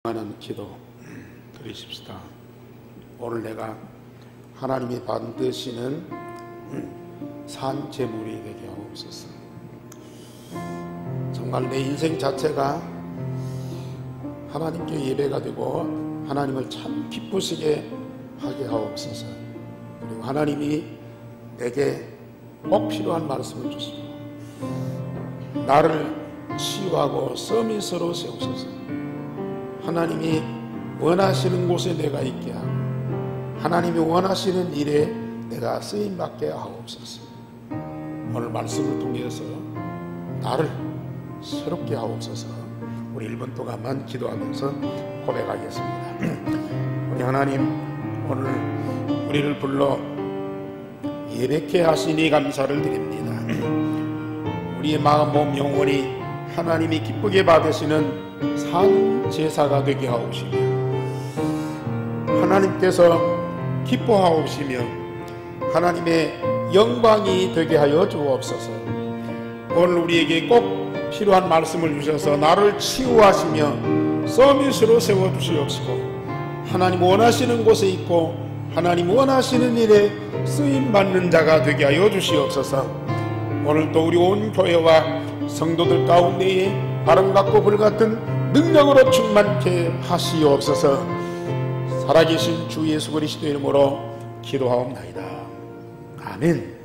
하는 기도 드리십시다. 오늘 내가 하나님이 받으시는 산 제물이 되게 하옵소서. 정말 내 인생 자체가 하나님께 예배가 되고 하나님을 참 기쁘시게 하게 하옵소서. 그리고 하나님이 내게 꼭 필요한 말씀을 주시고 나를 치유하고 서밋으로 세우소서. 하나님이 원하시는 곳에 내가 있게 하고 하나님이 원하시는 일에 내가 쓰임받게 하옵소서. 오늘 말씀을 통해서 나를 새롭게 하옵소서. 우리 1분 동안만 기도하면서 고백하겠습니다. 우리 하나님, 오늘 우리를 불러 예배케 하시니 감사를 드립니다. 우리의 마음, 몸, 영혼이 하나님이 기쁘게 받으시는 산 제사가 되게 하옵시며 하나님께서 기뻐하옵시며 하나님의 영광이 되게 하여 주옵소서. 오늘 우리에게 꼭 필요한 말씀을 주셔서 나를 치유하시며 서밋으로 세워주시옵시고 하나님 원하시는 곳에 있고 하나님 원하시는 일에 쓰임받는 자가 되게 하여 주시옵소서. 오늘도 우리 온 교회와 성도들 가운데에 바람 같고 불 같은 능력으로 충만케 하시옵소서. 살아계신 주 예수 그리스도의 이름으로 기도하옵나이다. 아멘.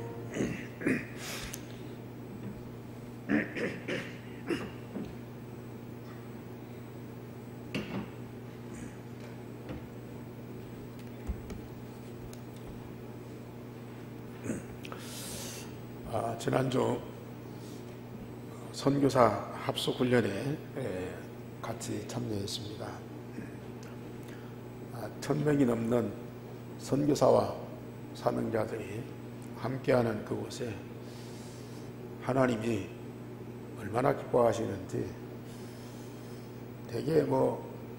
지난주 선교사 합숙훈련에 같이 참여했습니다. 1000명이 넘는 선교사와 사명자들이 함께하는 그곳에 하나님이 얼마나 기뻐하시는지, 되게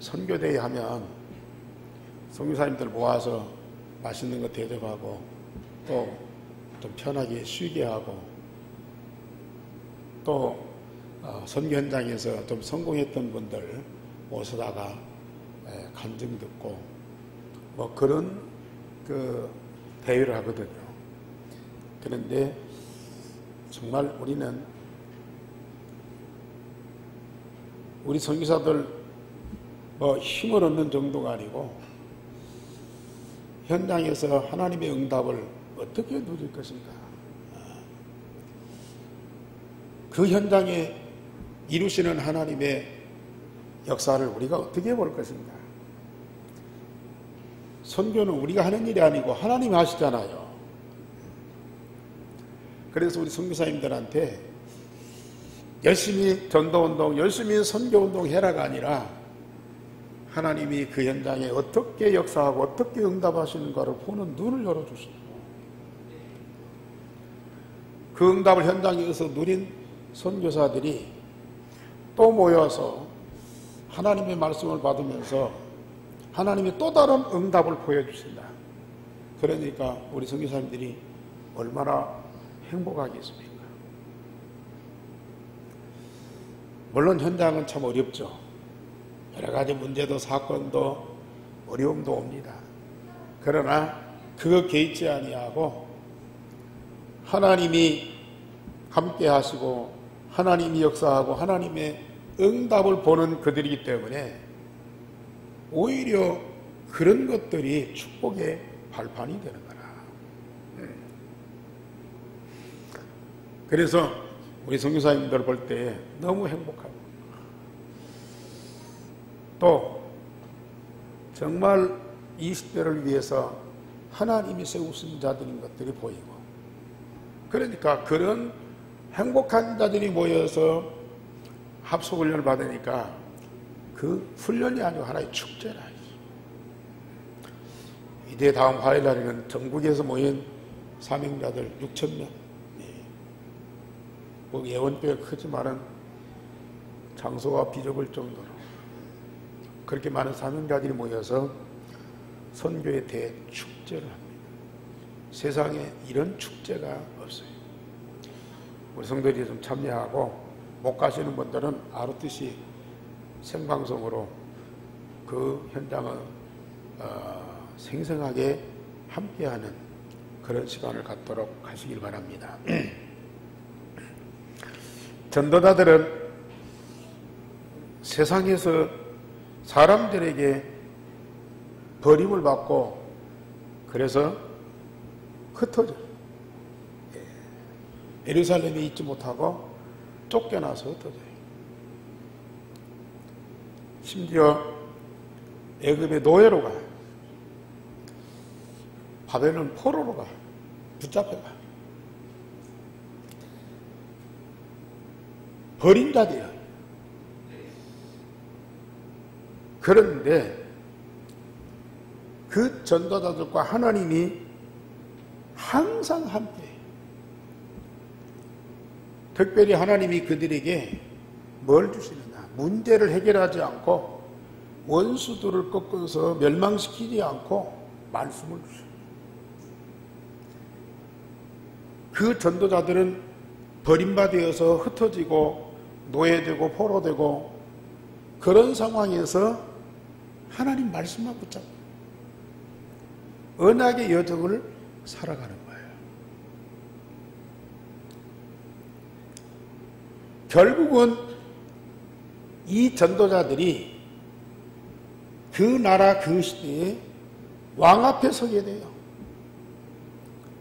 선교대회 하면 선교사님들 모아서 맛있는 거 대접하고 또 좀 편하게 쉬게 하고 또 선교 현장에서 좀 성공했던 분들 모셔다가 간증 듣고 그런 대회를 하거든요. 그런데 정말 우리는 우리 선교사들 힘을 얻는 정도가 아니고 현장에서 하나님의 응답을 어떻게 누릴 것인가, 그 현장에 이루시는 하나님의 역사를 우리가 어떻게 볼 것인가. 선교는 우리가 하는 일이 아니고 하나님이 하시잖아요. 그래서 우리 선교사님들한테 열심히 전도운동, 열심히 선교운동 해라가 아니라 하나님이 그 현장에 어떻게 역사하고 어떻게 응답하시는가를 보는 눈을 열어주시고 그 응답을 현장에서 누린 선교사들이 또 모여서 하나님의 말씀을 받으면서 하나님이 또 다른 응답을 보여주신다. 그러니까 우리 선교사님들이 얼마나 행복하겠습니까? 물론 현장은 참 어렵죠. 여러 가지 문제도 사건도 어려움도 옵니다. 그러나 그거 개의치 아니하고 하나님이 함께 하시고 하나님이 역사하고 하나님의 응답을 보는 그들이기 때문에 오히려 그런 것들이 축복의 발판이 되는 거라. 그래서 우리 선교사님들 볼 때 너무 행복하고 또 정말 이 시대를 위해서 하나님이 세우신 자들인 것들이 보이고, 그러니까 그런 행복한 자들이 모여서 합숙훈련을 받으니까 그 훈련이 아니고 하나의 축제라. 이제 다음 화요일날에는 전국에서 모인 사명자들 6,000명, 예원교회가 크지만은 장소가 비좁을 정도로 그렇게 많은 사명자들이 모여서 선교의 대축제를 합니다. 세상에 이런 축제가 없어요. 우리 성도들이 좀 참여하고 못 가시는 분들은 아르티시 생방송으로 그 현장을 생생하게 함께하는 그런 시간을 갖도록 하시길 바랍니다. 전도자들은 세상에서 사람들에게 버림을 받고 그래서 흩어져 예루살렘에 있지 못하고 쫓겨나서 흩어져요. 심지어 애굽의 노예로 가요. 바벨론 포로로 가요. 붙잡혀가요. 버린 자들이에요. 그런데 그 전도자들과 하나님이 항상 함께해요. 특별히 하나님이 그들에게 뭘 주시느냐? 문제를 해결하지 않고 원수들을 꺾어서 멸망시키지 않고 말씀을 주셔요. 그 전도자들은 버림받아서 흩어지고 노예되고 포로되고 그런 상황에서 하나님 말씀만 붙잡고 언약의 여정을 살아가는 거예요. 결국은 이 전도자들이 그 나라 그 시대에 왕 앞에 서게 돼요.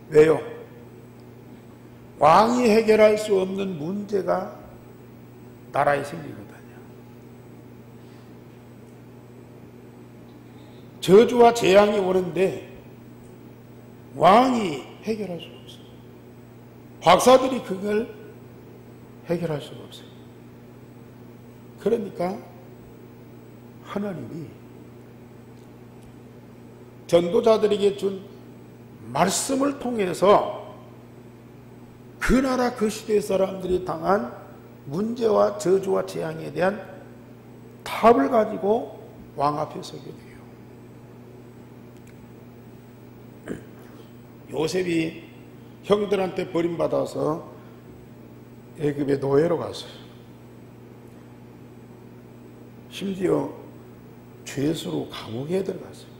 왜요? 왕이 해결할 수 없는 문제가 나라에 생기거든요. 저주와 재앙이 오는데 왕이 해결할 수 없어요. 박사들이 그걸 해결할 수가 없어요. 그러니까 하나님이 전도자들에게 준 말씀을 통해서 그 나라 그 시대 사람들이 당한 문제와 저주와 재앙에 대한 답을 가지고 왕 앞에 서게 돼요. 요셉이 형들한테 버림받아서 애굽의 노예로 갔어요. 심지어 죄수로 감옥에 들어갔어요.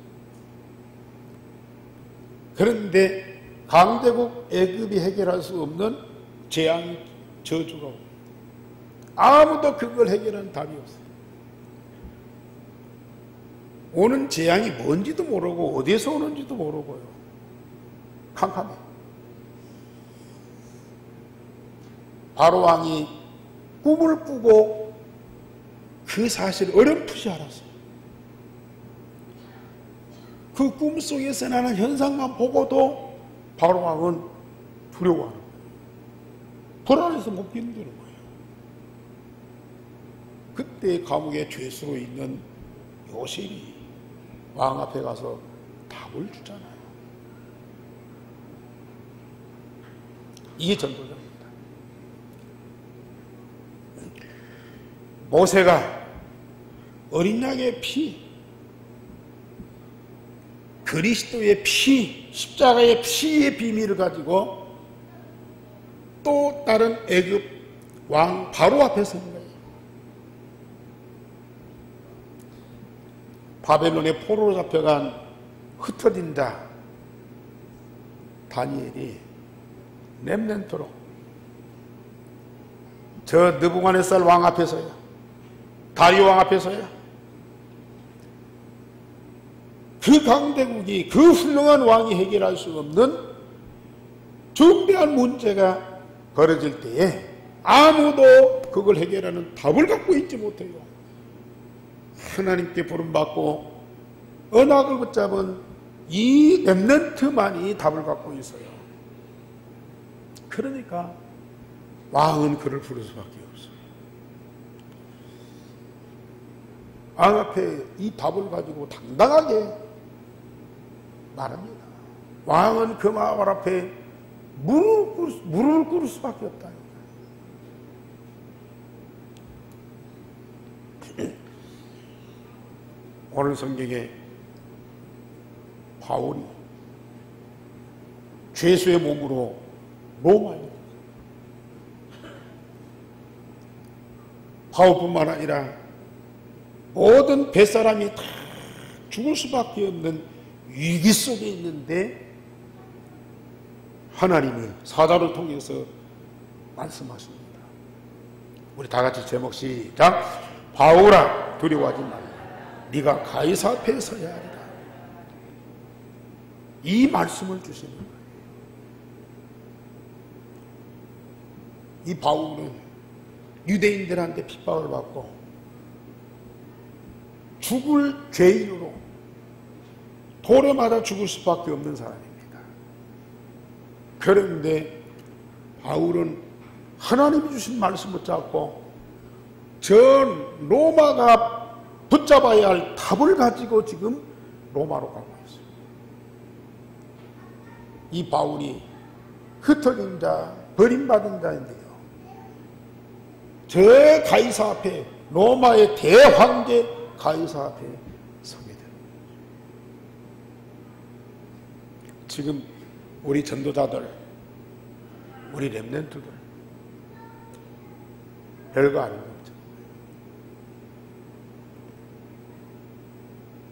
그런데 강대국 애굽이 해결할 수 없는 재앙, 저주가 옵니다. 아무도 그걸 해결하는 답이 없어요. 오는 재앙이 뭔지도 모르고 어디에서 오는지도 모르고요. 캄캄해. 바로 왕이 꿈을 꾸고 그 사실을 어렴풋이 알았어요. 그 꿈 속에서 나는 현상만 보고도 바로 왕은 두려워하는 거예요. 불안해서 못 견디는 거예요. 그때 감옥에 죄수로 있는 요셉이 왕 앞에 가서 답을 주잖아요. 이게 전도자입니다. 모세가 어린 양의 피, 그리스도의 피, 십자가의 피의 비밀을 가지고 또 다른 애굽 왕 바로 앞에 선 거예요. 바벨론의 포로로 잡혀간 흩어진 자 다니엘이 렘넌트로 저 느부갓네살 왕 앞에서요, 다리오 왕 앞에서요, 그 강대국이 그 훌륭한 왕이 해결할 수 없는 중대한 문제가 벌어질 때에 아무도 그걸 해결하는 답을 갖고 있지 못해요. 하나님께 부름받고 언약을 붙잡은 이 렘넌트만이 답을 갖고 있어요. 그러니까 왕은 그를 부를 수밖에 없어요. 왕 앞에 이 답을 가지고 당당하게 말합니다. 왕은 그 말 앞에 무릎을 꿇을 수밖에 없다. 오늘 성경에 바울이 죄수의 몸으로 로마에 바울뿐만 아니라 모든 뱃사람이 다 죽을 수밖에 없는 위기 속에 있는데 하나님이 사자를 통해서 말씀하십니다. 우리 다 같이 제목 시작. 바울아 두려워하지 말라. 네가 가이사 앞에 서야 하리라. 이 말씀을 주시는 거예요. 이 바울은 유대인들한테 핍박을 받고 죽을 죄인으로 돌에 맞아 죽을 수밖에 없는 사람입니다. 그런데 바울은 하나님이 주신 말씀을 붙잡고 전 로마가 붙잡아야 할 답을 가지고 지금 로마로 가고 있어요. 이 바울이 흩어진 자, 버림받은 자인데요. 저 가이사 앞에, 로마의 대황제 가이사 앞에 서게 됩니다. 지금 우리 전도자들, 우리 렘넌트들 별거 아닌 거 없죠.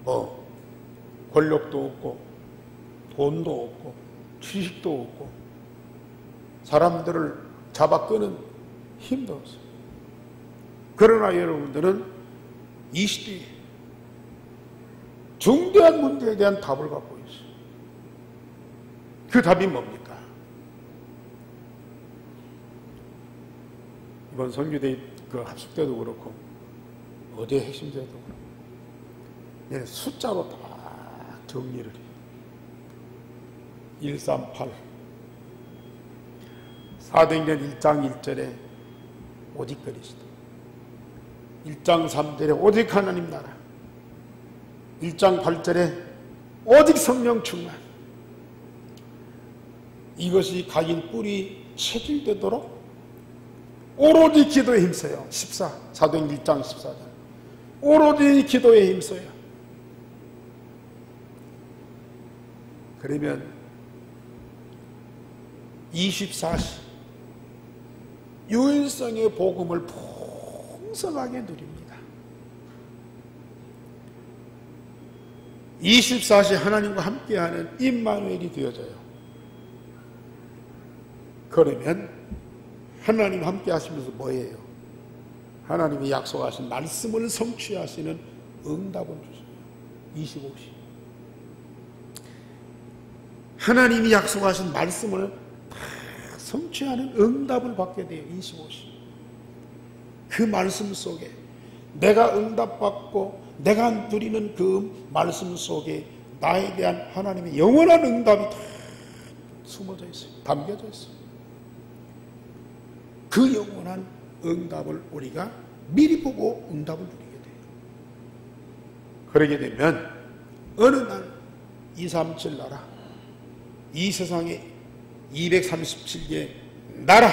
뭐 권력도 없고 돈도 없고 지식도 없고 사람들을 잡아 끄는 힘도 없어요. 그러나 여러분들은 이 시대에 중대한 문제에 대한 답을 갖고 있어요. 그 답이 뭡니까? 이번 선교대 그 합숙 때도 그렇고 어제 핵심제도 그렇고 숫자로 다 정리를 해요. 138 사도행전 1장 1절에 오직 그리스도, 1장 3절에 오직 하나님 나라, 1장 8절에 오직 성령 충만. 이것이 각인 뿔이 체질되도록 오로지 기도에 힘써요. 14 사도행전 1장 14절 오로지 기도에 힘써요. 그러면 24시 유일성의 복음을 풍성하게 누립니다. 24시 하나님과 함께하는 임마누엘이 되어져요. 그러면 하나님 함께 하시면서 뭐예요? 하나님이 약속하신 말씀을 성취하시는 응답을 주세요. 25시 하나님이 약속하신 말씀을 다 성취하는 응답을 받게 돼요. 25시 그 말씀 속에 내가 응답받고 내가 누리는 그 말씀 속에 나에 대한 하나님의 영원한 응답이 다 숨어져 있어요. 담겨져 있어요. 그 영원한 응답을 우리가 미리 보고 응답을 누리게 돼요. 그러게 되면 어느 날 237 나라, 이 세상에 237개 나라,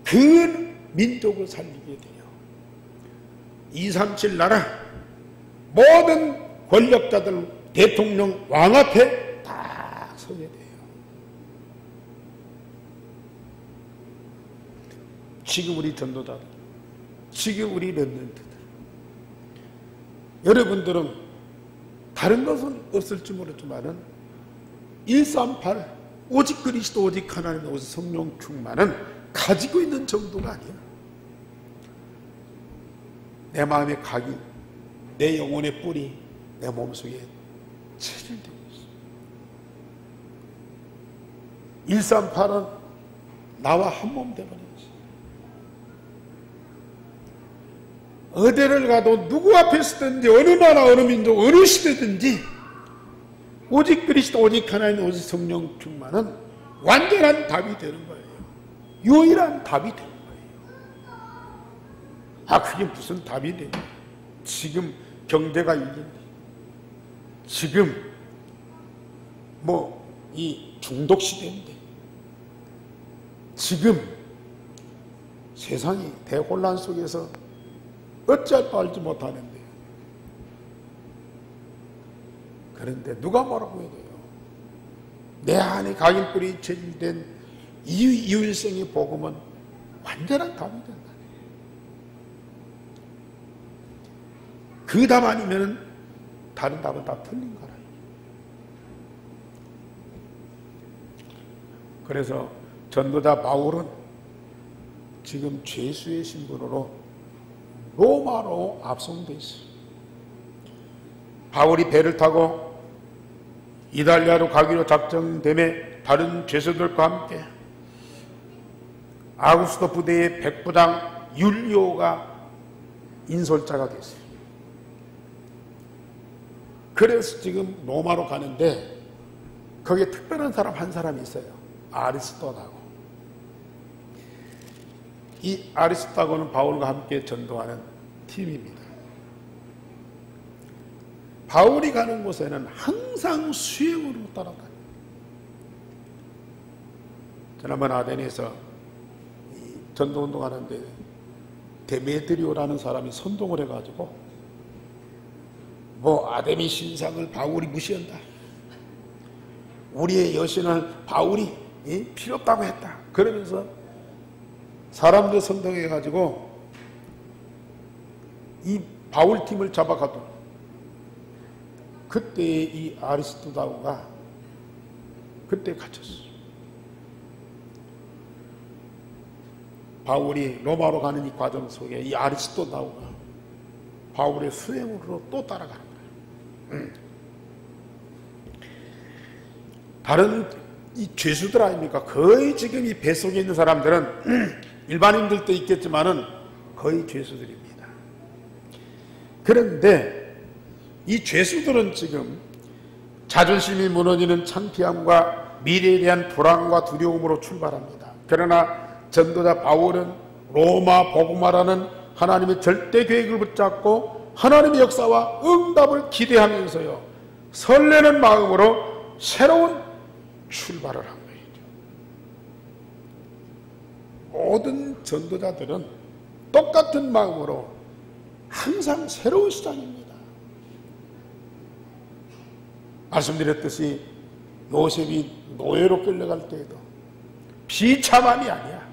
그 민족을 살리게 돼요. 237 나라 모든 권력자들, 대통령, 왕 앞에 다 서게 돼요. 지금 우리 전도자들, 지금 우리 렘넌트들, 여러분들은 다른 것은 없을지 모르지만은 138 오직 그리스도 오직 하나님 오직 성령 충만은 가지고 있는 정도가 아니야. 내 마음의 각이, 내 영혼의 뿔이 내 몸속에 체질되고 있어. 138은 나와 한 몸 되버렸어. 어디를 가도 누구 앞에 서든지 어느 나라 어느 민족 어느 시대든지 오직 그리스도 오직 하나님 오직 성령 충만은 완전한 답이 되는 거예요. 유일한 답이 되는 거예요. 아, 그게 무슨 답이 되냐? 지금 경제가 이긴데, 지금 뭐 이 중독 시대인데, 지금 세상이 대혼란 속에서 어찌할 바 알지 못하는데, 그런데 누가 뭐라고 해도요, 내 안에 각인뿔이 체질된 이유일성의 복음은 완전한 답이 된다. 그 답 아니면 다른 답은 다 틀린 거라. 그래서 전도자 바울은 지금 죄수의 신분으로 로마로 압송돼 있어요. 바울이 배를 타고 이탈리아로 가기로 작정됨에 다른 죄수들과 함께 아구스토 부대의 백부장 율리오가 인솔자가 됐어요. 그래서 지금 로마로 가는데 거기에 특별한 사람 한 사람이 있어요. 아리스토다고. 이 아리스토다고는 바울과 함께 전도하는 팀입니다. 바울이 가는 곳에는 항상 수행으로 따라다녀요. 지난번 아덴에서 전도운동 하는데 데메드리오라는 사람이 선동을 해가지고 아데미 신상을 바울이 무시한다. 우리의 여신을 바울이 필요 없다고 했다. 그러면서 사람들 선동해가지고 이 바울 팀을 잡아가도 그때 이 아리스토다고가 그때 갇혔어. 바울이 로마로 가는 이 과정 속에 이 아리스토다고가 바울의 수행으로 또 따라가는 거예요. 다른 이 죄수들 아닙니까? 거의 지금 이 배 속에 있는 사람들은 일반인들도 있겠지만은 거의 죄수들입니다. 그런데 이 죄수들은 지금 자존심이 무너지는 창피함과 미래에 대한 불안과 두려움으로 출발합니다. 그러나 전도자 바울은 로마 복음화라는 하나님의 절대 계획을 붙잡고 하나님의 역사와 응답을 기대하면서요, 설레는 마음으로 새로운 출발을 한 거예요. 모든 전도자들은 똑같은 마음으로 항상 새로운 시작입니다. 말씀드렸듯이 요셉이 노예로 끌려갈 때에도 비참함이 아니야.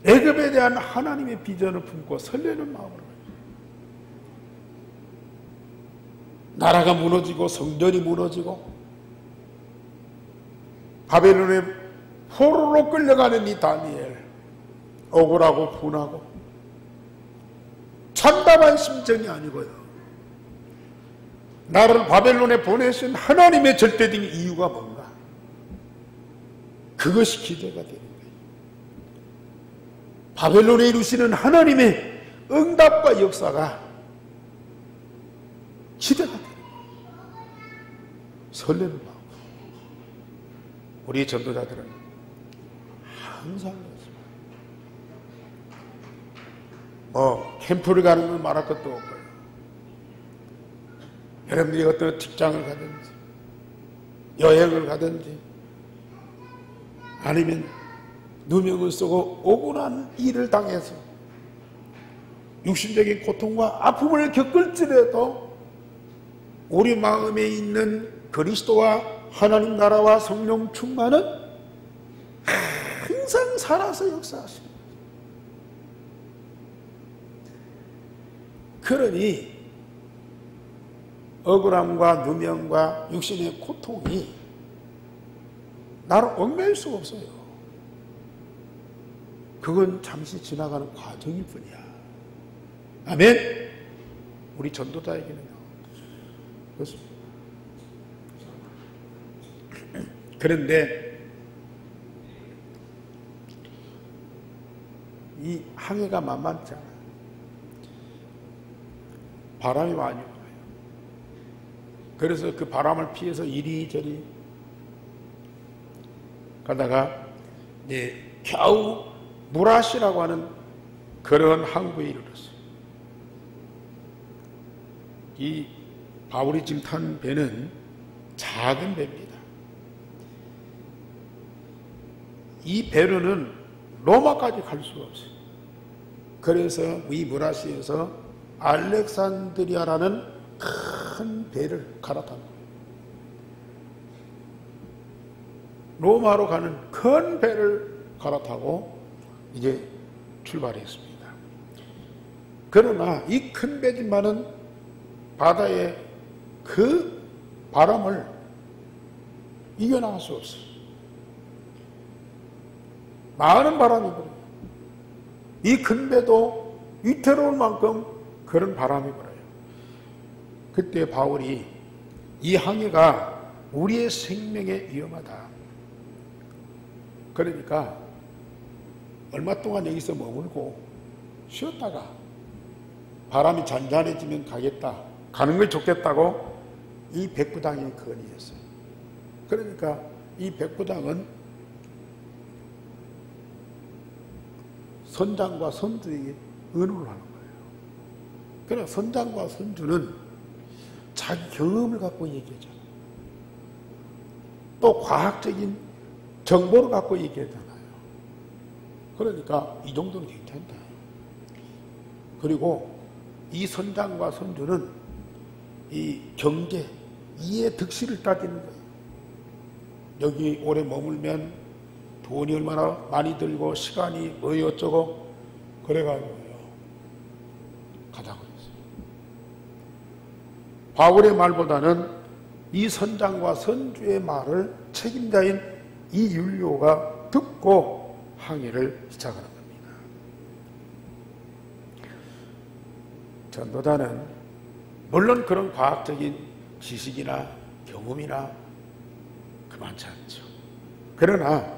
애굽에 대한 하나님의 비전을 품고 설레는 마음으로 나라가 무너지고 성전이 무너지고 바벨론에 포로로 끌려가는 이 다니엘, 억울하고 분하고 참담한 심정이 아니고요, 나를 바벨론에 보내신 하나님의 절대적인 이유가 뭔가, 그것이 기대가 되는 거예요. 바벨론에 이루시는 하나님의 응답과 역사가 기대가 되는 거예요. 설레는 마음. 우리 전도자들은 항상 그렇습니다. 캠프를 가는 건 말할 것도 없고요. 여러분들이 어떤 직장을 가든지 여행을 가든지 아니면 누명을 쓰고 억울한 일을 당해서 육신적인 고통과 아픔을 겪을지라도 우리 마음에 있는 그리스도와 하나님 나라와 성령 충만은 항상 살아서 역사하십니다. 그러니 억울함과 누명과 육신의 고통이 나를 얽매일 수가 없어요. 그건 잠시 지나가는 과정일 뿐이야. 아멘. 우리 전도자에게는요, 그렇습니다. 그런데 이 항해가 만만치 않아요. 바람이 많이 와요. 그래서 그 바람을 피해서 이리저리 가다가 겨우 무라시라고 하는 그런 항구에 이르렀어요. 이 바울이 지금 탄 배는 작은 배입니다. 이 배로는 로마까지 갈 수가 없어요. 그래서 이 무라시에서 알렉산드리아라는 큰 배를 갈아탄 거예요. 로마로 가는 큰 배를 갈아타고 이제 출발했습니다. 그러나 이 큰 배지만은 바다의 그 바람을 이겨나갈 수 없어요. 많은 바람이 불어요. 이 큰 배도 위태로울 만큼 그런 바람이 불어요. 그때 바울이 이 항해가 우리의 생명에 위험하다. 그러니까 얼마 동안 여기서 머물고 쉬었다가 바람이 잔잔해지면 가겠다. 가는 게 좋겠다고 이 백부당이 건의했어요. 그러니까 이 백부당은 선장과 선주에게 의논을 하는 거예요. 그러나 선장과 선주는 자기 경험을 갖고 얘기하잖아요. 또 과학적인 정보를 갖고 얘기하잖아요. 그러니까 이 정도는 괜찮다. 그리고 이 선장과 선주는 이 경제, 이해 득실을 따지는 거예요. 여기 오래 머물면 돈이 얼마나 많이 들고 시간이 뭐 어쩌고 그래가지고요. 가자고 했어요. 바울의 말보다는 이 선장과 선주의 말을 책임자인 이 율리오가 듣고 항해를 시작하는 겁니다. 전도자는 물론 그런 과학적인 지식이나 경험이나 그만치 않죠. 그러나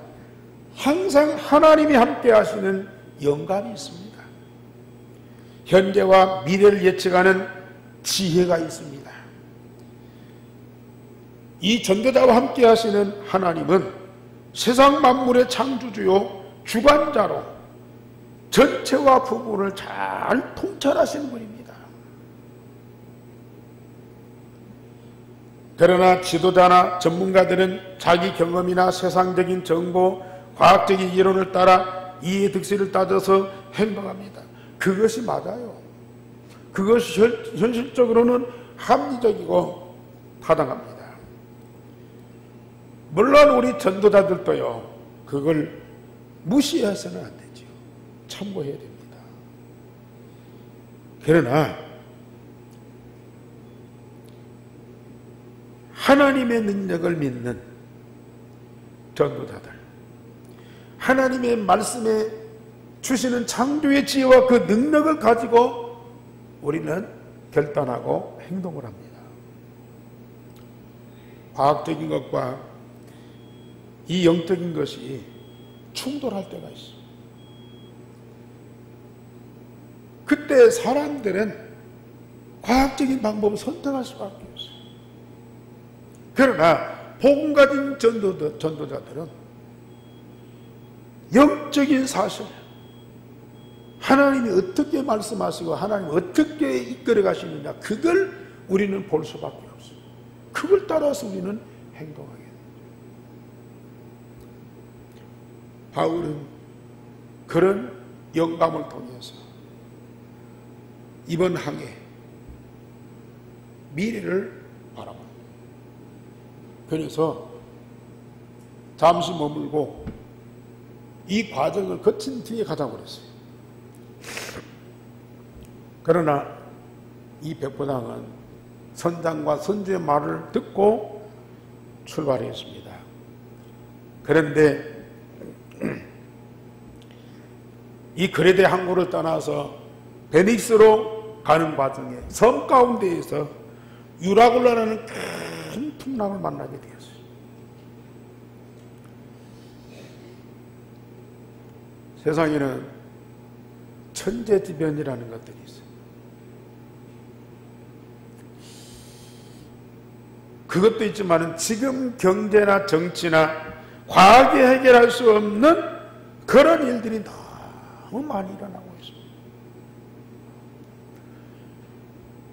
항상 하나님이 함께 하시는 영감이 있습니다. 현재와 미래를 예측하는 지혜가 있습니다. 이 전도자와 함께 하시는 하나님은 세상 만물의 창조주요 주관자로 전체와 부분을 잘 통찰하시는 분입니다. 그러나 지도자나 전문가들은 자기 경험이나 세상적인 정보, 과학적인 이론을 따라 이해 득실을 따져서 행동합니다. 그것이 맞아요. 그것이 현실적으로는 합리적이고 타당합니다. 물론 우리 전도자들도요, 그걸 무시해서는 안 되죠. 참고해야 됩니다. 그러나 하나님의 능력을 믿는 전도자들, 하나님의 말씀에 주시는 창조의 지혜와 그 능력을 가지고 우리는 결단하고 행동을 합니다. 과학적인 것과 이 영적인 것이 충돌할 때가 있어요. 그때 사람들은 과학적인 방법을 선택할 수밖에 없어요. 그러나 복음 가진 전도자들은 영적인 사실, 하나님이 어떻게 말씀하시고 하나님이 어떻게 이끌어 가시느냐, 그걸 우리는 볼 수밖에 없어요. 그걸 따라서 우리는 행동하게 됩니다. 바울은 그런 영감을 통해서 이번 항해 미래를 바라봅니다. 그래서 잠시 머물고 이 과정을 거친 뒤에 가자고 그랬어요. 그러나 이 백부당은 선장과 선주의 말을 듣고 출발했습니다. 그런데 이 그레데 항구를 떠나서 베닉스로 가는 과정에 섬 가운데에서 유라굴라라는 큰 풍랑을 만나게 되었어요. 세상에는 천재지변이라는 것들이 있어요. 그것도 있지만 지금 경제나 정치나 과학이 해결할 수 없는 그런 일들이 너무 많이 일어나고 있습니다.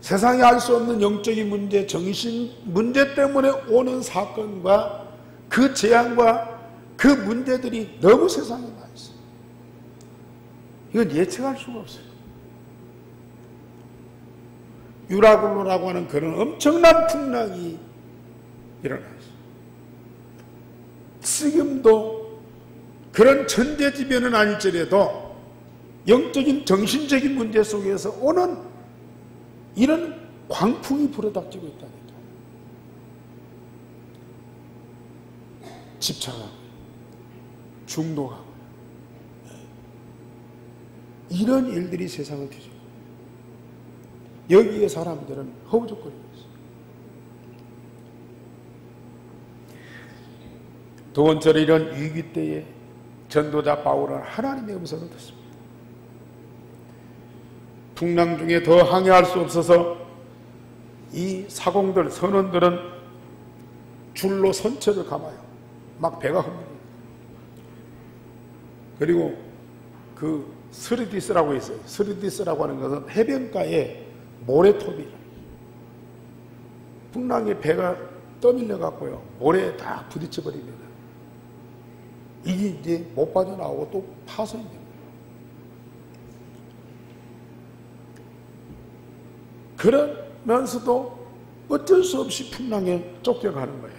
세상에 알 수 없는 영적인 문제, 정신 문제 때문에 오는 사건과 그 재앙과 그 문제들이 너무 세상에 많이 있어요. 이건 예측할 수가 없어요. 유라굴로라고 하는 그런 엄청난 풍랑이 일어났어요. 지금도 그런 천재지변은 아닐지라도 영적인 정신적인 문제 속에서 오는 이런 광풍이 불어닥치고 있다니까. 집착하고 중독하고 이런 일들이 세상을 뒤집어. 여기에 사람들은 허우적거리고 있어요. 두 번째로 이런 위기 때에 전도자 바울은 하나님의 음성을 듣습니다. 풍랑 중에 더 항해할 수 없어서 이 사공들, 선원들은 줄로 선체를 감아요. 막 배가 흔들립니다. 그리고 그 스르디스라고 있어요. 스르디스라고 하는 것은 해변가에 모래톱이에요. 풍랑에 배가 떠밀려 갖고요, 모래에 다 부딪혀 버립니다. 이게 이제 못 빠져나오고 또 파손이 됩니다. 그러면서도 어쩔 수 없이 풍랑에 쫓겨가는 거예요.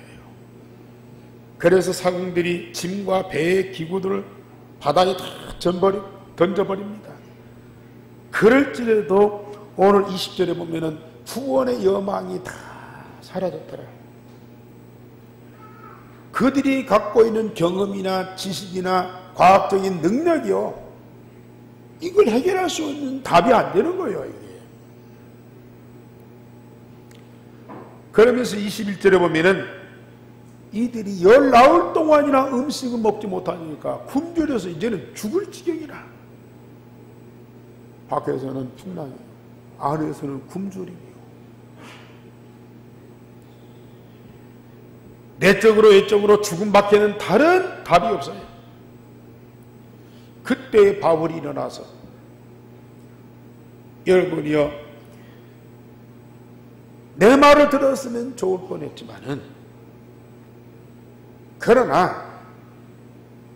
그래서 사공들이 짐과 배의 기구들을 바다에 다 던져버립니다. 그럴지라도 오늘 20절에 보면은 구원의 여망이 다 사라졌더라. 그들이 갖고 있는 경험이나 지식이나 과학적인 능력이요, 이걸 해결할 수 있는 답이 안 되는 거예요, 이게. 그러면서 21절에 보면은 이들이 19 동안이나 음식을 먹지 못하니까 굶주려서 이제는 죽을 지경이라. 밖에서는 풍랑이요, 안에서는 굶주림이요. 내적으로 외적으로 죽음밖에는 다른 답이 없어요. 그때 바울이 일어나서, 여러분이요, 내 말을 들었으면 좋을 뻔했지만은, 그러나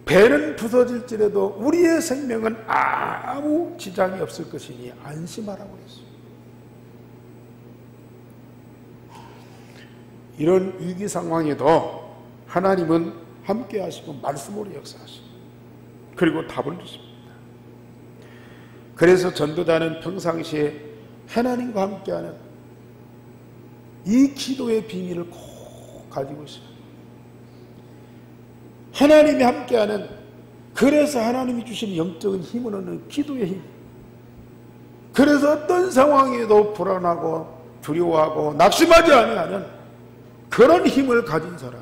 배는 부서질지라도 우리의 생명은 아무 지장이 없을 것이니 안심하라고 그랬어요. 이런 위기 상황에도 하나님은 함께 하시고 말씀으로 역사하시고 그리고 답을 주십니다. 그래서 전도자는 평상시에 하나님과 함께하는 이 기도의 비밀을 꼭 가지고 있어요. 하나님이 함께하는, 그래서 하나님이 주신 영적인 힘을 얻는 기도의 힘. 그래서 어떤 상황에도 불안하고 두려워하고 낙심하지 아니하는 그런 힘을 가진 사람,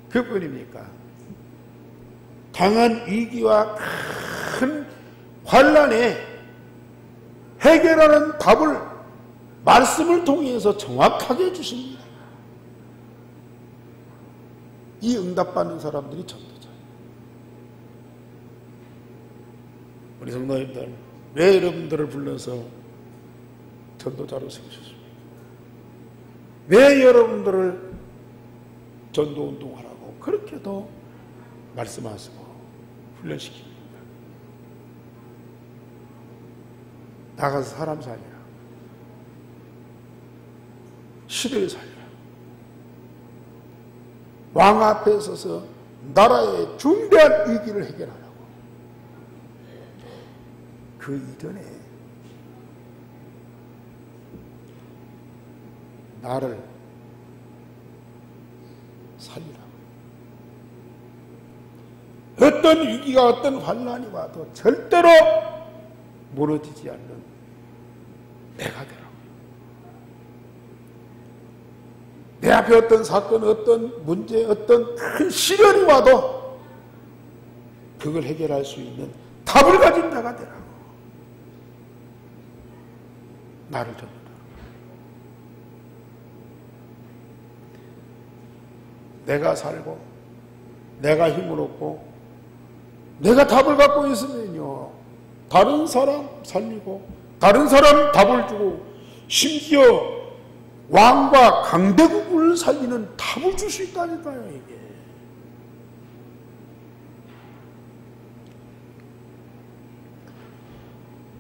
그뿐입니까? 강한 위기와 큰 환난에 해결하는 답을 말씀을 통해서 정확하게 주십니다. 이 응답받는 사람들이 전도자예요. 우리 성도님들, 왜 여러분들을 불러서 전도자로 세우셨습니까? 왜 여러분들을 전도운동하라고 그렇게도 말씀하시고 훈련시킵니까? 나가서 사람 살리라, 시대를 살리라, 왕 앞에 서서 나라의 중대한 위기를 해결하라고. 그 이전에 나를 살리라고. 어떤 위기가, 어떤 환난이 와도 절대로 무너지지 않는 내가 되라고. 내 앞에 어떤 사건, 어떤 문제, 어떤 큰 시련이 와도 그걸 해결할 수 있는 답을 가진 자가 되라고. 나를 전도하라. 내가 살고 내가 힘을 얻고 내가 답을 갖고 있으면요, 다른 사람 살리고 다른 사람 답을 주고 심지어 왕과 강대국을 살리는 답을 줄 수 있다니까요. 이게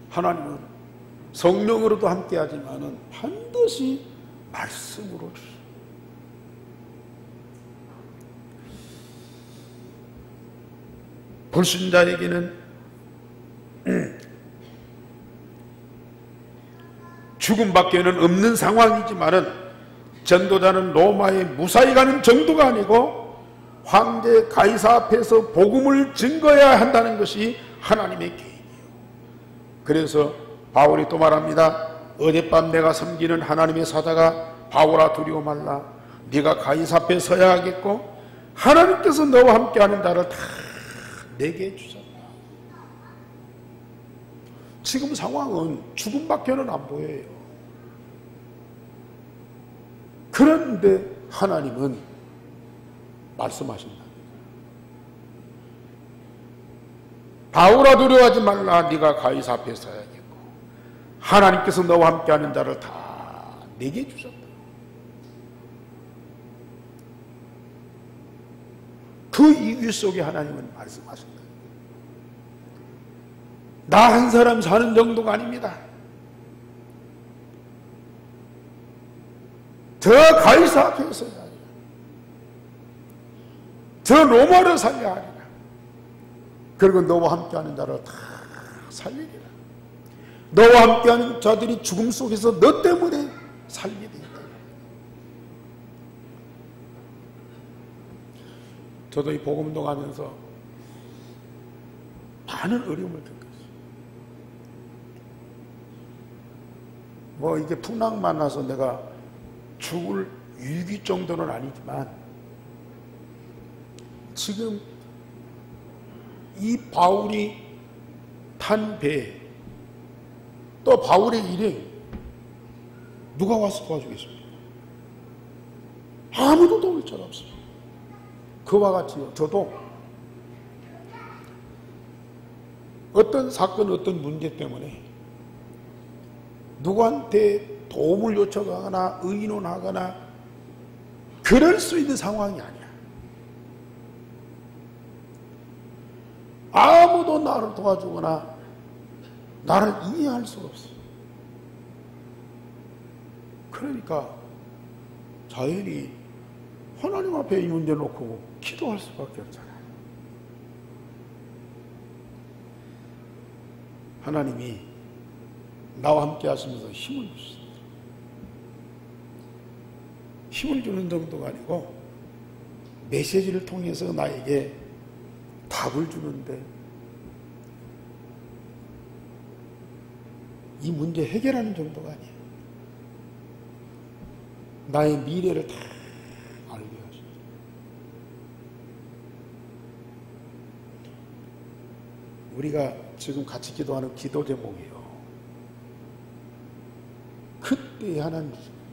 하나님은 성령으로도 함께하지만은 반드시 말씀으로 주십니다. 불신자에게는 죽음밖에는 없는 상황이지만은 전도자는 로마에 무사히 가는 정도가 아니고 황제 가이사 앞에서 복음을 증거해야 한다는 것이 하나님의 계획이에요. 그래서 바울이 또 말합니다. 어젯밤 내가 섬기는 하나님의 사자가 바울아 두려워 말라. 네가 가이사 앞에 서야 하겠고 하나님께서 너와 함께하는 자를 다 내게 주셨다. 지금 상황은 죽음밖에는 안 보여요. 그런데 하나님은 말씀하신다. 바울아 두려워하지 말라. 네가 가이사 앞에 서야겠고 하나님께서 너와 함께하는 자를 다 내게 주셨다. 그 이유 속에 하나님은 말씀하신다. 나 한 사람 사는 정도가 아닙니다. 저 가이사 앞에 서야 하리라. 저 로마로 살려야 하리라. 그리고 너와 함께하는 자를 다 살리리라. 너와 함께하는 자들이 죽음 속에서 너 때문에 살게 된다. 저도 이 복음동 하면서 많은 어려움을 겪었어요. 뭐 이게 풍랑 만나서 내가 죽을 위기 정도는 아니지만 지금 이 바울이 탄 배, 또 바울의 일행 누가 와서 도와주겠습니까? 아무도 도울 줄 없어요. 그와 같이요. 저도 어떤 사건, 어떤 문제 때문에 누구한테 도움을 요청하거나 의논하거나 그럴 수 있는 상황이 아니야. 아무도 나를 도와주거나 나를 이해할 수가 없어. 그러니까 자연히 하나님 앞에 이 문제 놓고 기도할 수밖에 없잖아요. 하나님이 나와 함께 하시면서 힘을 주십니다. 힘을 주는 정도가 아니고 메시지를 통해서 나에게 답을 주는데 이 문제 해결하는 정도가 아니에요. 나의 미래를 다 알게 하십니다. 우리가 지금 같이 기도하는 기도 제목이에요. 그때 하나님 주십니다.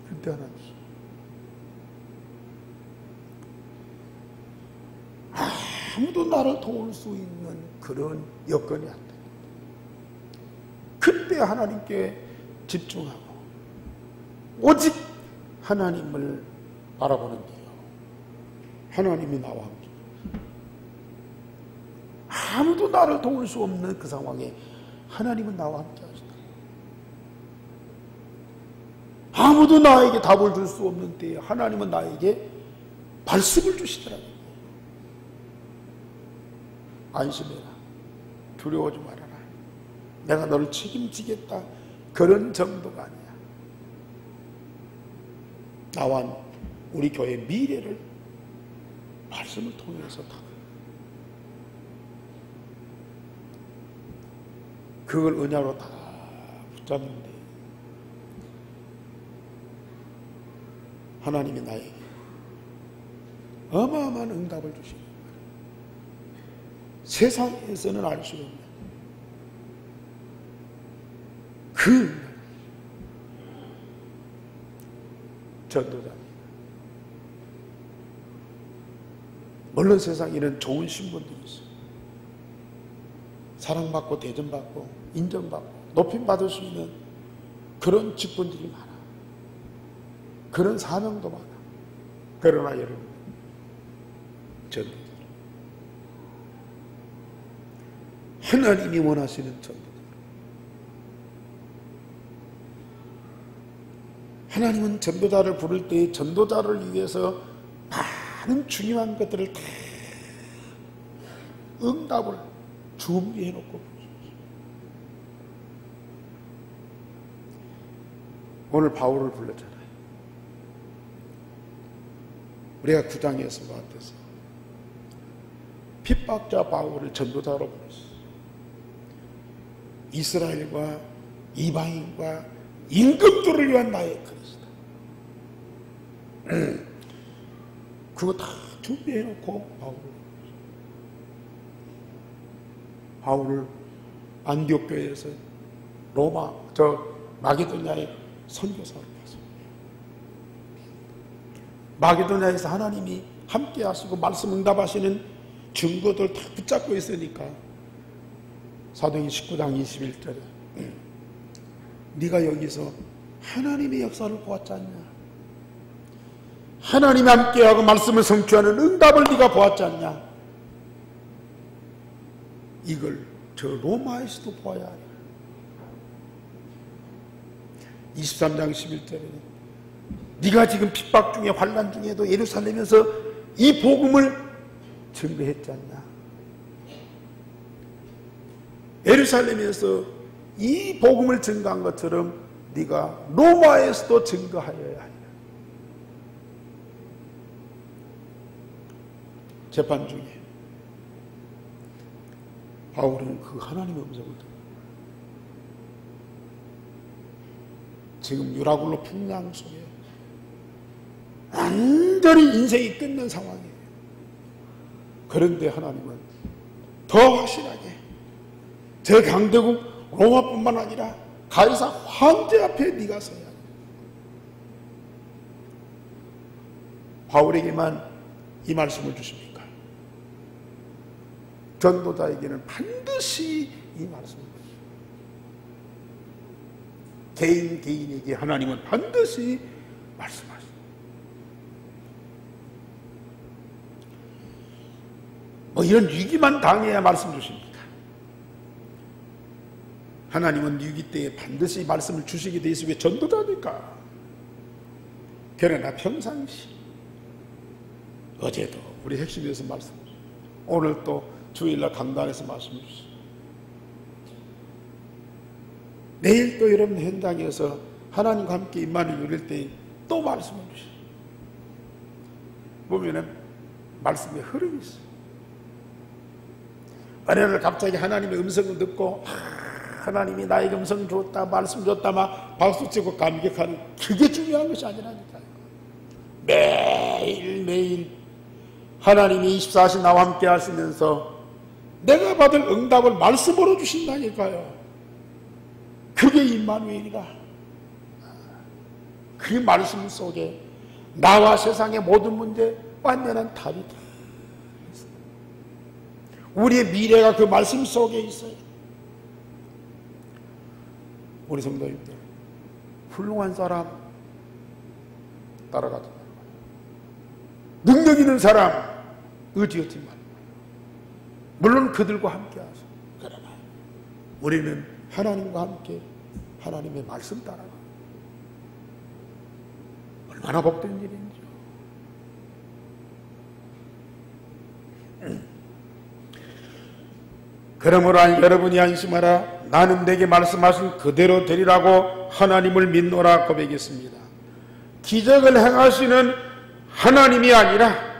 그때 하나님 주십니다. 아무도 나를 도울 수 있는 그런 여건이 안 돼. 그때 하나님께 집중하고 오직 하나님을 바라보는 데요. 하나님이 나와 함께. 아무도 나를 도울 수 없는 그 상황에 하나님은 나와 함께 하시다. 아무도 나에게 답을 줄 수 없는 때에 하나님은 나에게 말씀을 주시더라고요. 안심해라. 두려워하지 말아라. 내가 너를 책임지겠다. 그런 정도가 아니야. 나와 우리 교회 미래를 말씀을 통해서 다 그걸 은혜로 다 붙잡는데 하나님이 나에게 어마어마한 응답을 주십니다. 세상에서는 알 수 없는 그 전도자입니다. 물론 세상에는 좋은 신분들이 있어요. 사랑받고 대접받고 인정받고 높임받을 수 있는 그런 직분들이 많아. 그런 사명도 많아. 그러나 여러분, 전도자, 하나님이 원하시는 전도자, 하나님은 전도자를 부를 때 전도자를 위해서 많은 중요한 것들을 다 응답을 준비해 놓고, 오늘 바울을 불렀잖아요. 우리가 9장에서 봤듯이 핍박자 바울을 전도자로 불렀어요. 이스라엘과 이방인과 임금들을 위한 나의 그리스도. 그거 다 준비해놓고 바울을 안디옥 교회에서 로마 마게도냐의 선교사로 봤습니다. 마게도냐에서 하나님이 함께 하시고 말씀 응답하시는 증거들 다 붙잡고 있으니까 사도행전 19장 21절에 네가 여기서 하나님의 역사를 보았지 않냐? 하나님이 함께하고 말씀을 성취하는 응답을 네가 보았지 않냐? 이걸 저 로마에서도 보아야 하냐? 23장 11절에 네가 지금 핍박 중에 환난 중에도 예루살렘에서 이 복음을 증거했지 않냐? 예루살렘에서 이 복음을 증거한 것처럼 네가 로마에서도 증거하여야 하냐? 재판 중에 바울은 그 하나님의 음성을 듣고 지금 유라굴로 풍랑 속에 완전히 인생이 끝난 상황이에요. 그런데 하나님은 더 확실하게 저 강대국 로마뿐만 아니라 가이사 황제 앞에 네가 서야 해. 바울에게만 이 말씀을 주십니까? 전도자에게는 반드시 이 말씀을 주십니다. 개인에게 하나님은 반드시 말씀하십니다. 이런 위기만 당해야 말씀 주십니다. 하나님은 위기 때에 반드시 말씀을 주시게 돼 있으면 전도자니까. 그러나 평상시 어제도 우리 핵심에서 말씀 주셨어요. 오늘 또 주일날 강단에서 말씀 주셨어요. 내일 또 여러분 현장에서 하나님과 함께 임만을 누릴 때 또 말씀을 주셔요. 보면은 말씀의 흐름이 있어요. 어느 날 갑자기 하나님의 음성을 듣고 하나님이 나에게 음성 줬다 말씀 줬다 막 박수치고 감격하는 그게 중요한 것이 아니라니까요. 매일매일 하나님이 24시 나와 함께 하시면서 내가 받을 응답을 말씀으로 주신다니까요. 그게 임마누엘이라. 그 말씀 속에 나와 세상의 모든 문제 완전한 답이 다 있어요. 우리의 미래가 그 말씀 속에 있어요. 우리 성도님들 훌륭한 사람 따라가지 말고 능력 있는 사람 의지하지 말고 물론 그들과 함께 하소. 그러나 우리는 하나님과 함께 하나님의 말씀 따라가. 얼마나 복된 일인지요. 그러므로 여러분이 안심하라. 나는 내게 말씀하신 그대로 되리라고 하나님을 믿노라 고백했습니다. 기적을 행하시는 하나님이 아니라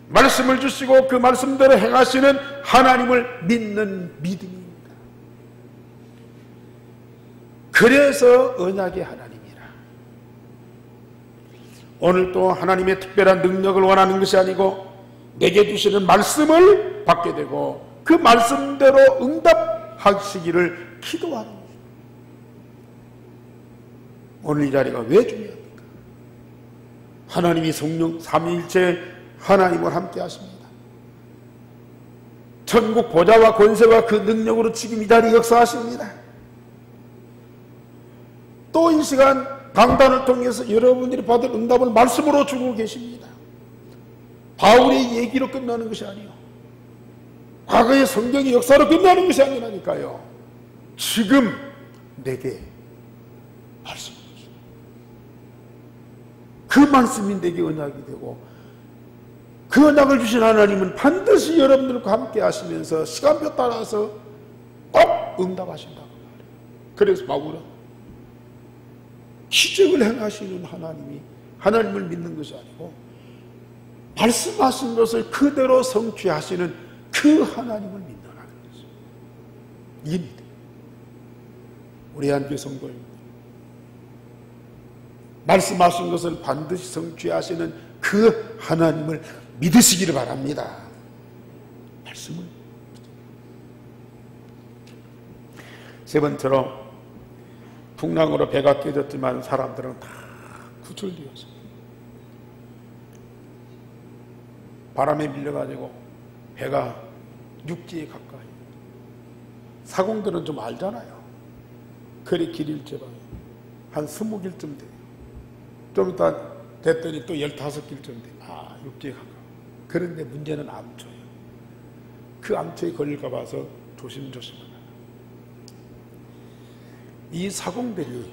말씀을 주시고 그 말씀대로 행하시는 하나님을 믿는 믿음입니다. 그래서 언약의 하나님이라. 오늘 또 하나님의 특별한 능력을 원하는 것이 아니고 내게 주시는 말씀을 받게 되고 그 말씀대로 응답하시기를 기도하는 것입니다. 오늘 이 자리가 왜 중요합니까? 하나님이 성령 삼위일체 하나님을 함께 하십니다. 천국 보좌와 권세와 그 능력으로 지금 이 자리에 역사하십니다. 또 이 시간 강단을 통해서 여러분들이 받을 응답을 말씀으로 주고 계십니다. 바울의 얘기로 끝나는 것이 아니요, 과거의 성경의 역사로 끝나는 것이 아니라니까요. 지금 내게 말씀을 주십니다. 그 말씀이 내게 언약이 되고 그 언약을 주신 하나님은 반드시 여러분들과 함께 하시면서 시간표 따라서 꼭 응답하신다고 말해요. 그래서 바울은 기적을 행하시는 하나님을 믿는 것이 아니고 말씀하신 것을 그대로 성취하시는 그 하나님을 믿는다는 것입니다. 이게 믿음. 우리 한교회 성도입니다. 말씀하신 것을 반드시 성취하시는 그 하나님을 믿으시기를 바랍니다. 말씀을. 세 번째로 풍랑으로 배가 깨졌지만 사람들은 다 구출되었습니다. 바람에 밀려가지고 배가 육지에 가까이. 사공들은 좀 알잖아요. 그리 길일지만 한 20길쯤 돼요. 좀 이따 됐더니 또 15길쯤 돼요. 아, 육지에 가까워. 그런데 문제는 암초예요. 그 암초에 걸릴까 봐서 조심조심 합니다. 이 사공들이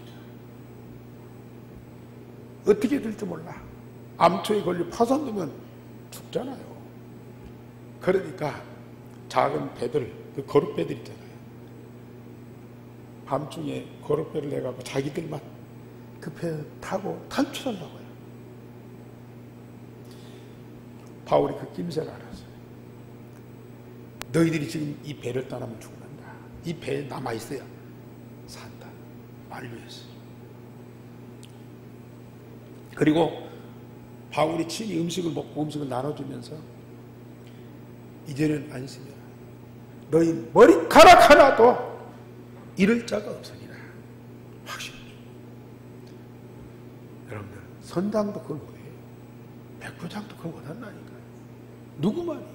어떻게 될지 몰라. 암초에 걸려 파손되면 죽잖아요. 그러니까 작은 배들, 그 거룻배들 있잖아요. 밤중에 거룻배를 내가고 자기들만 그 배 타고 탈출하려고 해요. 바울이 그 낌새를 알았어요. 너희들이 지금 이 배를 떠나면 죽는다. 이 배에 남아있어야 산다. 만류했어요. 그리고 바울이 친히 음식을 먹고 음식을 나눠주면서 이제는 안심해라. 너희 머리카락 하나도 잃을 자가 없으리라. 확실히. 여러분들, 선장도 그걸 못해요. 백부장도 그걸 못한다니까요. 누구 말이에요?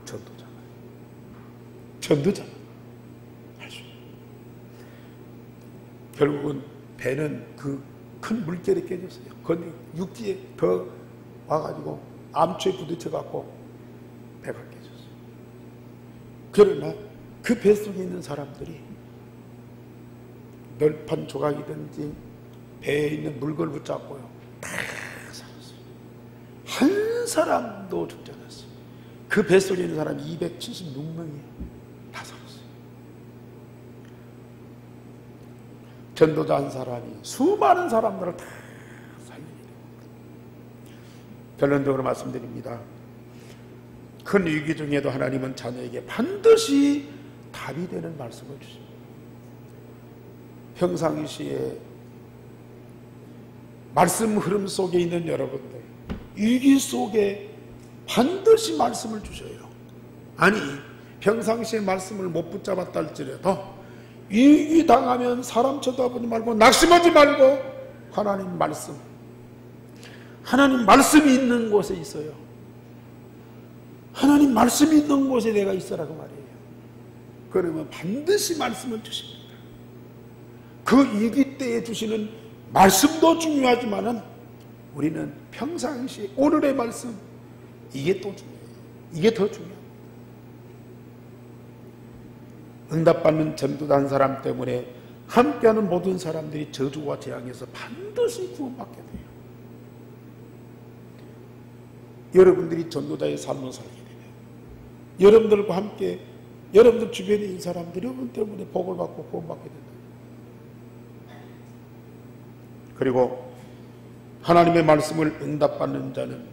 전도자가. 전도자가. 할 수 있어요. 결국은 배는 그 큰 물결이 깨졌어요. 근데 육지에 더 와가지고 암초에 부딪혀갖고 배가 깨졌어요. 그러나 그 배 속에 있는 사람들이 널판 조각이든지 배에 있는 물건을 붙잡고요. 다 살았어요. 한 사람도 죽지 않았어요. 그 배 속에 있는 사람이 276명이 다 살았어요. 전도자 한 사람이 수많은 사람들을 다 살리게 됩니다. 결론적으로 말씀드립니다. 큰 위기 중에도 하나님은 자녀에게 반드시 답이 되는 말씀을 주십니다. 평상시에 말씀 흐름 속에 있는 여러분들, 위기 속에 반드시 말씀을 주셔요. 아니, 평상시에 말씀을 못 붙잡았다 할지라도 위기 당하면 사람 쳐다보지 말고 낙심하지 말고 하나님 말씀이 있는 곳에 있어요. 하나님 말씀이 있는 곳에 내가 있어라고 말이에요. 그러면 반드시 말씀을 주십니다. 그 위기 때에 주시는 말씀도 중요하지만은 우리는 평상시 오늘의 말씀, 이게 또 중요해요. 이게 더 중요해요. 응답받는 전도자 한 사람 때문에 함께하는 모든 사람들이 저주와 재앙에서 반드시 구원받게 돼요. 여러분들이 전도자의 삶을 살게 되면 여러분들과 함께 여러분들 주변에 있는 사람들이 여러분 때문에 복을 받고 구원받게 된다. 그리고 하나님의 말씀을 응답받는 자는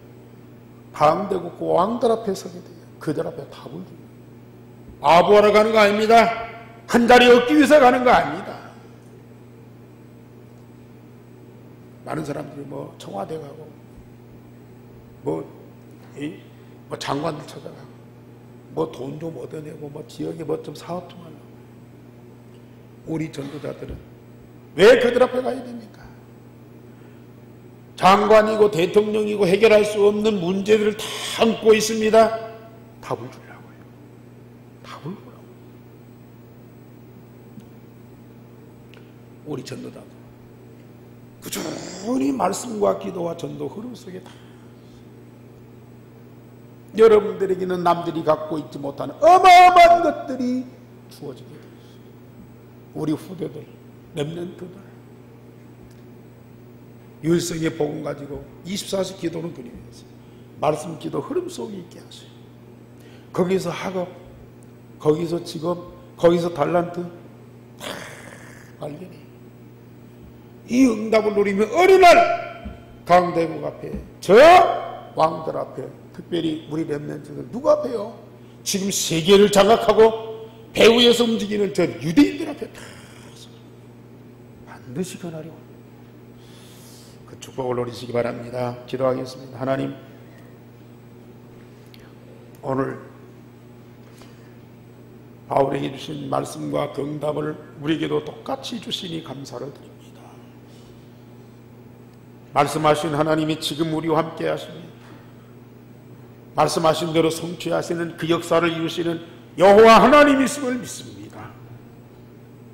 방대고 그 왕들 앞에 서게 돼요. 그들 앞에 답을 줍니다. 아부하러 가는 거 아닙니다. 한 자리 얻기 위해서 가는 거 아닙니다. 많은 사람들이 뭐 청와대 가고 뭐 장관들 찾아가고 뭐 돈 좀 얻어내고 뭐 지역에 뭐 좀 사업 좀 하려고. 우리 전도자들은 왜 그들 앞에 가야 됩니까? 장관이고 대통령이고 해결할 수 없는 문제들을 다 안고 있습니다. 답을 주려고요. 답을 주라고. 우리 전도자들 꾸준히 말씀과 기도와 전도 흐름 속에 다 여러분들에게는 남들이 갖고 있지 못하는 어마어마한 것들이 주어지게 되었어요. 우리 후대들, 렘넌트들 유일성의 복음 가지고 24시 기도는 드리면서 말씀 기도 흐름 속에 있게 하세요. 거기서 학업, 거기서 직업, 거기서 달란트 다 발견해요. 이 응답을 누리며 어느 날 강대국 앞에, 저 왕들 앞에, 특별히 우리 렘넌트들 누구 앞에요? 지금 세계를 장악하고 배후에서 움직이는 저 유대인들 앞에 다 반드시 그날이 옵니다. 그 축복을 누리시기 바랍니다. 기도하겠습니다. 하나님, 오늘 바울에게 주신 말씀과 그 응답을 우리에게도 똑같이 주시니 감사를 드립니다. 말씀하신 하나님이 지금 우리와 함께 하십니다. 말씀하신 대로 성취하시는 그 역사를 이루시는 여호와 하나님이심을 믿습니다.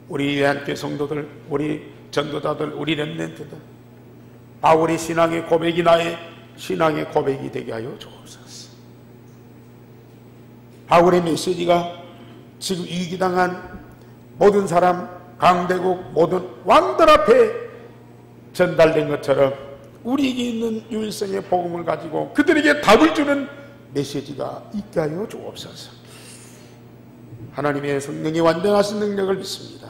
우리 한교회 성도들, 우리 전도자들, 우리 렘넌트들, 바울의 신앙의 고백이 나의 신앙의 고백이 되게 하여 주옵소서. 바울의 메시지가 지금 위기당한 모든 사람, 강대국 모든 왕들 앞에 전달된 것처럼 우리에게 있는 유일성의 복음을 가지고 그들에게 답을 주는 메시지가 있게 하여 주옵소서. 하나님의 성령의 완전하신 능력을 믿습니다.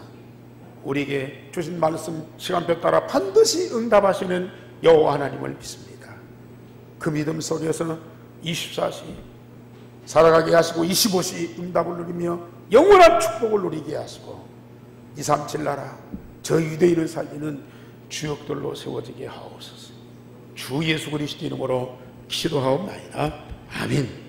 우리에게 주신 말씀 시간표 따라 반드시 응답하시는 여호와 하나님을 믿습니다. 그 믿음 속에서 24시 살아가게 하시고 25시 응답을 누리며 영원한 축복을 누리게 하시고 237 나라 저 유대인을 살리는 주역들로 세워지게 하옵소서. 주 예수 그리스도 이름으로 기도하옵나이다. 아멘.